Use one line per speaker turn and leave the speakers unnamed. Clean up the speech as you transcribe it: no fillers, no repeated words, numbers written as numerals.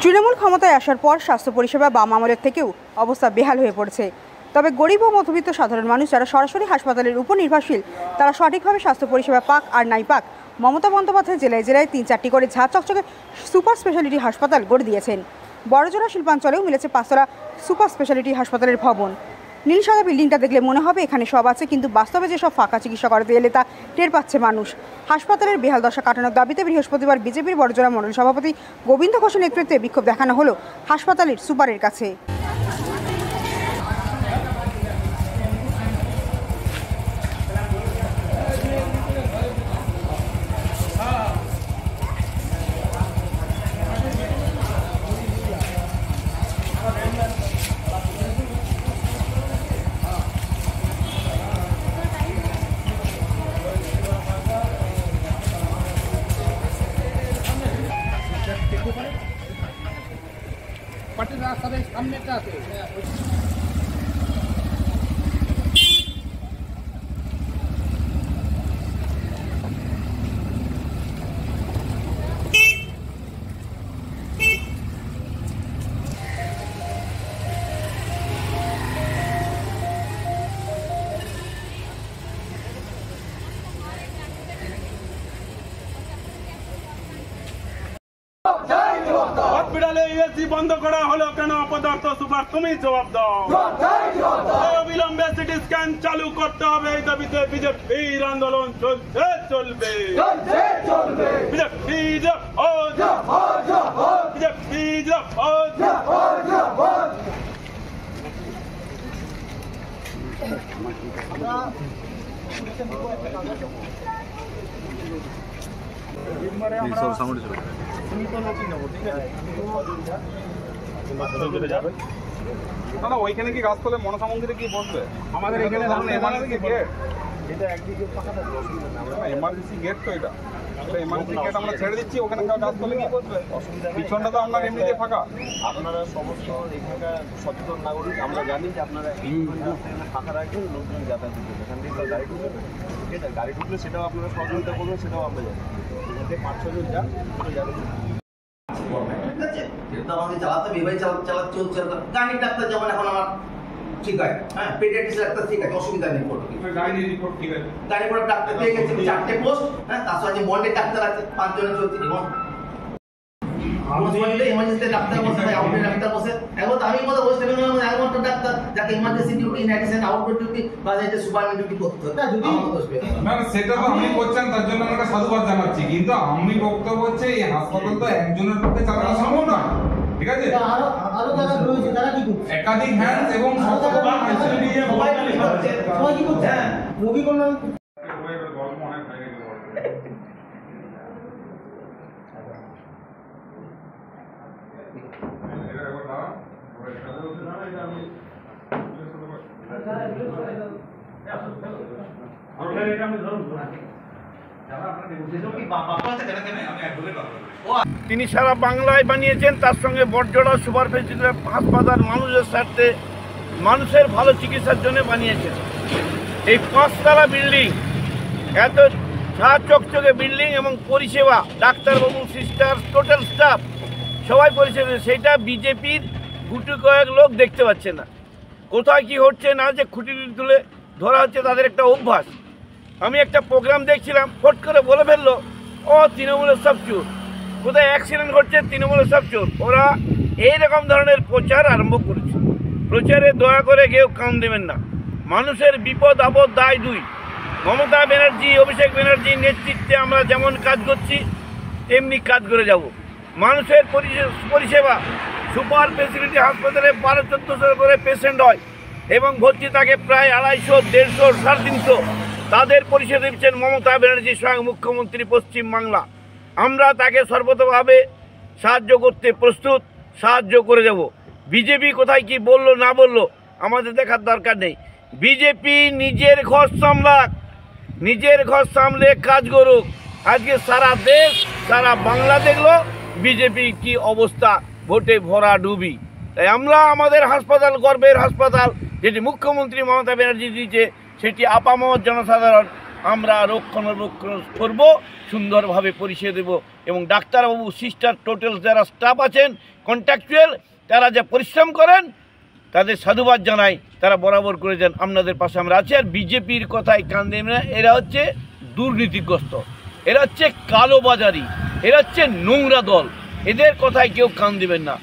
তৃণমূল ক্ষমতায় আসার পর স্বাস্থ্য পরিষেবা বাম আমলের থেকেও অবস্থা বেহাল হয়ে পড়েছে। তবে গরিব ও মধ্যবিত্ত সাধারণ মানুষ যারা সরাসরি হাসপাতালের উপর নির্ভরশীল, তারা সঠিকভাবে স্বাস্থ্য পরিষেবা পাক আর নাই পাক, মমতা বন্দ্যোপাধ্যায় জেলায় জেলায় ৩-৪টি করে ঝাঁ চকচকে সুপার স্পেশালিটি হাসপাতাল গড়ে দিয়েছেন। বড়জোড়া শিল্পাঞ্চলেও মিলেছে 5তলা সুপার স্পেশালিটি হাসপাতালের ভবন। নীল সাদা বিল্ডিংটা দেখলে মনে হবে এখানে সব আছে, কিন্তু বাস্তবে যেসব ফাঁকা চিকিৎসা করাতে এলে তা টের পাচ্ছে মানুষ। হাসপাতালের বেহাল দশা কাটানোর দাবিতে বৃহস্পতিবার বিজেপির বড়জোড়া মণ্ডল সভাপতি গোবিন্দ ঘোষের নেতৃত্বে বিক্ষোভ দেখানো হলো হাসপাতালের সুপারের কাছে।
পাটির রাস্তার সামনেটা আছে।
বন্ধ করা হলো কেন? অপদার্থ সুপার তুমি জবাব দাও। অবিলম্বে সিটি স্ক্যান চালু করতে হবে, এই দাবিতে বিজেপির আন্দোলন চলছে চলবে।
না ওইখানে কি গাছতলে মনসা মন্দিরে কি বসবে? আমাদের এখানে এমার্জেন্সি গেট, এটা একদিকে ফাঁকা থাকবে, অসুবিধা নেই। আমরা এমার্জেন্সি গেট তো এটা এমার্জেন্সি গেট আমরা ছেড়ে দিচ্ছি, ওখানে গাছতলে কি করবে? পিছনটা তো আপনার এমনিতে ফাঁকা।
আপনারা সমস্ত এখানকার সচেতন নাগরিক, আমরা জানি যে আপনারা ফাঁকা রাখবেন, লোকজন যাতায়াত করবেন, এখান থেকে গাড়ি ঢুকবে, ঠিক আছে? গাড়ি ঢুকলে সেটাও আপনারা সহযোগিতা করবেন, সেটাও আমরা জানি। এখান থেকে 5-6 জন যান, যাবে।
যেহেতু আমাকে চালাতে এভাবে চালাতে চলছে, গাইনিক ডাক্তার যেমন এখন আমার ঠিক আছে, হ্যাঁ পেডিয়াট্রিক্স ডাক্তার ঠিক আছে, অসুবিধা নেই।
গাইনিক রিপোর্ট ঠিক আছে,
গাইনিক ডাক্তার পেয়ে গেছে 4টে পোস্ট, হ্যাঁ তার সঙ্গে মন্ডে ডাক্তার আছে 5 জনের চলছে। এবং এমার্জেন্সি ডাক্তার বসে, আউটডোর ডাক্তার বসে, এখন আমি বলতে বসে একমাত্র ডাক্তার যাকে emergency duty, in addition outdoor duty বা যে সুপারম্যান ডিউটি করতে হবে।
না সেটা তো আপনি করছেন, তার জন্য আমরা সাধুবাদ জানাচ্ছি, কিন্তু আমি বক্তব্য হচ্ছে এই হাসপাতাল তো একজনের পক্ষে চালানো সম্ভব না, ঠিক আছে?
আরো যারা রয়েছে তারা কি করছে?
একাধিক হ্যান্ড এবং
সবাই কি করছে? রোগী কল্যাণ
তিনি সারা বাংলায় বানিয়েছেন, তার সঙ্গে বড়জোড়া সুপার স্পেশালিটি হাসপাতাল মানুষের স্বার্থে, মানুষের ভালো চিকিৎসার জন্য বানিয়েছেন। এই 5তলা বিল্ডিং, এত ঝাঁ চকচকে বিল্ডিং এবং পরিষেবা, ডাক্তারবাবু, সিস্টার, টোটাল স্টাফ সবাই পরিষেবা, সেটা বিজেপির গুটি কয়েক লোক দেখতে পাচ্ছে না। কোথায় কি হচ্ছে না, যে খুঁটি তুলে ধরা হচ্ছে তাদের একটা অভ্যাস। আমি একটা প্রোগ্রাম দেখছিলাম, ফট করে বলে ফেললো ও তৃণমূলের সব চোর, কোথায় অ্যাক্সিডেন্ট ঘটছে তৃণমূলের সব চোর। ওরা এইরকম ধরনের প্রচার আরম্ভ করেছে। প্রচারে দয়া করে কেউ কান দেবেন না। মানুষের বিপদ আপদ দায় দুই। মমতা ব্যানার্জি, অভিষেক ব্যানার্জির নেতৃত্বে আমরা যেমন কাজ করছি তেমনি কাজ করে যাব। মানুষের পরিষেবা সুপার স্পেশালিটি হাসপাতালে 1200-1400 করে পেশেন্ট হয় এবং ভর্তি থাকে প্রায় 250, 150, 350। তাদের পরিষেবা দিচ্ছেন মমতা ব্যানার্জি স্বয়ং মুখ্যমন্ত্রী পশ্চিম বাংলা। আমরা তাকে সর্বতভাবে সাহায্য করতে প্রস্তুত, সাহায্য করে দেব। বিজেপি কোথায় কি বললো না বললো আমাদের দেখার দরকার নেই। বিজেপি নিজের ঘর সামলাক, নিজের ঘর সামলে কাজ করুক। আজকে সারা দেশ, সারা বাংলা দেখলো বিজেপি কি অবস্থা, ভোটে ভরা ডুবি। তাই আমরা আমাদের হাসপাতাল, গর্বের হাসপাতাল যেটি মুখ্যমন্ত্রী মমতা ব্যানার্জি দিয়েছে, সেটি আপামর জনসাধারণ আমরা রক্ষণাবেক্ষণ করব, সুন্দরভাবে পরিষেবা দেব। এবং ডাক্তারবাবু, সিস্টার, টোটাল যারা স্টাফ আছেন কন্ট্রাকচুয়াল, তারা যে পরিশ্রম করেন তাদের সাধুবাদ জানাই। তারা বরাবর করে যান, আপনাদের পাশে আমরা আছি। আর বিজেপির কথায় কান দেবেন না, এরা হচ্ছে দুর্নীতিগ্রস্ত, এরা হচ্ছে কালোবাজারি, এরা হচ্ছে নোংরা দল, এদের কথায় কেউ কান দেবেন না।